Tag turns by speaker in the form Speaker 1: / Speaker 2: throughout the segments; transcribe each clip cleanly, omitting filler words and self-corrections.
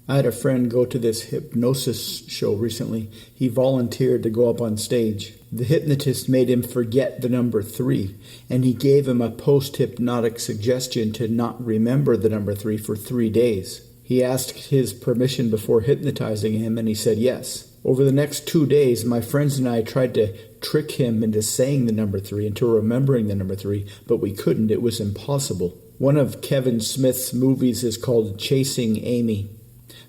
Speaker 1: I had a friend go to this hypnosis show recently. He volunteered to go up on stage. The hypnotist made him forget the number 3, and he gave him a post-hypnotic suggestion to not remember the number 3 for 3 days. He asked his permission before hypnotizing him, and he said yes. Over the next 2 days, my friends and I tried to trick him into saying the number 3, into remembering the number 3, but we couldn't. It was impossible. One of Kevin Smith's movies is called Chasing Amy.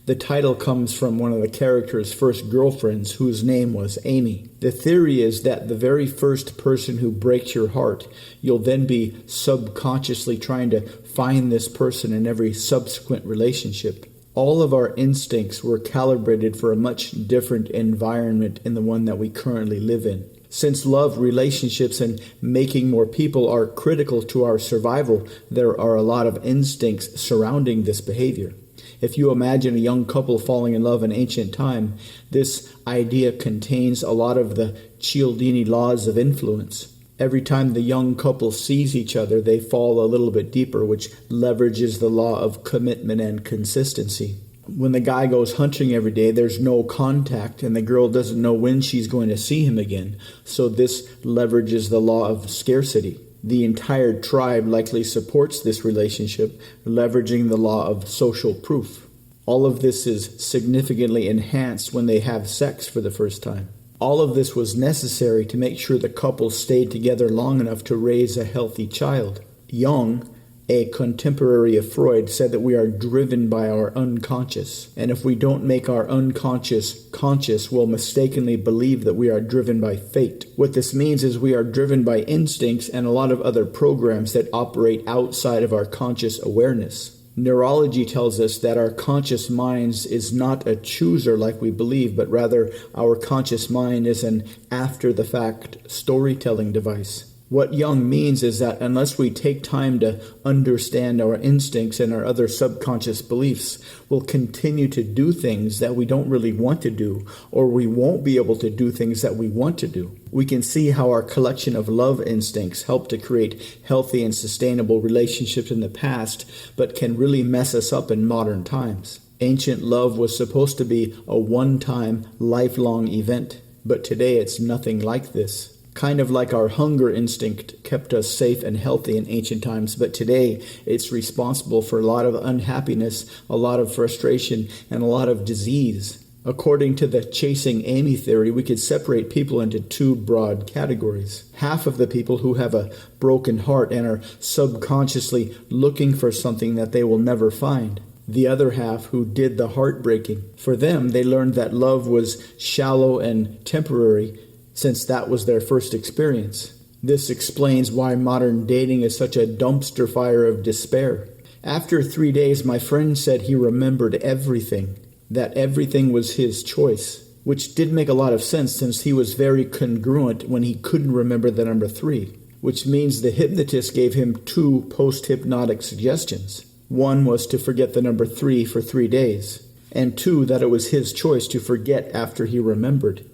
Speaker 1: The title comes from one of the character's first girlfriends, whose name was Amy. The theory is that the very first person who breaks your heart, you'll then be subconsciously trying to find this person in every subsequent relationship. All of our instincts were calibrated for a much different environment in the one that we currently live in. Since love, relationships, and making more people are critical to our survival, there are a lot of instincts surrounding this behavior. If you imagine a young couple falling in love in ancient time, this idea contains a lot of the Cialdini laws of influence. Every time the young couple sees each other, they fall a little bit deeper, which leverages the law of commitment and consistency. When the guy goes hunting every day, there's no contact, and the girl doesn't know when she's going to see him again. So this leverages the law of scarcity. The entire tribe likely supports this relationship, leveraging the law of social proof. All of this is significantly enhanced when they have sex for the first time. All of this was necessary to make sure the couple stayed together long enough to raise a healthy child. Jung, a contemporary of Freud, said that we are driven by our unconscious, and if we don't make our unconscious conscious, we'll mistakenly believe that we are driven by fate. What this means is we are driven by instincts and a lot of other programs that operate outside of our conscious awareness. Neurology tells us that our conscious mind is not a chooser like we believe, but rather our conscious mind is an after-the-fact storytelling device. What Jung means is that unless we take time to understand our instincts and our other subconscious beliefs, we'll continue to do things that we don't really want to do, or we won't be able to do things that we want to do. We can see how our collection of love instincts helped to create healthy and sustainable relationships in the past, but can really mess us up in modern times. Ancient love was supposed to be a one-time, lifelong event, but today it's nothing like this. Kind of like our hunger instinct kept us safe and healthy in ancient times, but today it's responsible for a lot of unhappiness, a lot of frustration, and a lot of disease. According to the Chasing Amy theory, we could separate people into 2 broad categories. Half of the people who have a broken heart and are subconsciously looking for something that they will never find. The other half who did the heartbreaking. For them, they learned that love was shallow and temporary, since that was their first experience. This explains why modern dating is such a dumpster fire of despair. After 3 days, my friend said he remembered everything, that everything was his choice, which did make a lot of sense since he was very congruent when he couldn't remember the number 3, which means the hypnotist gave him 2 post-hypnotic suggestions. One was to forget the number 3 for 3 days, and 2, that it was his choice to forget after he remembered.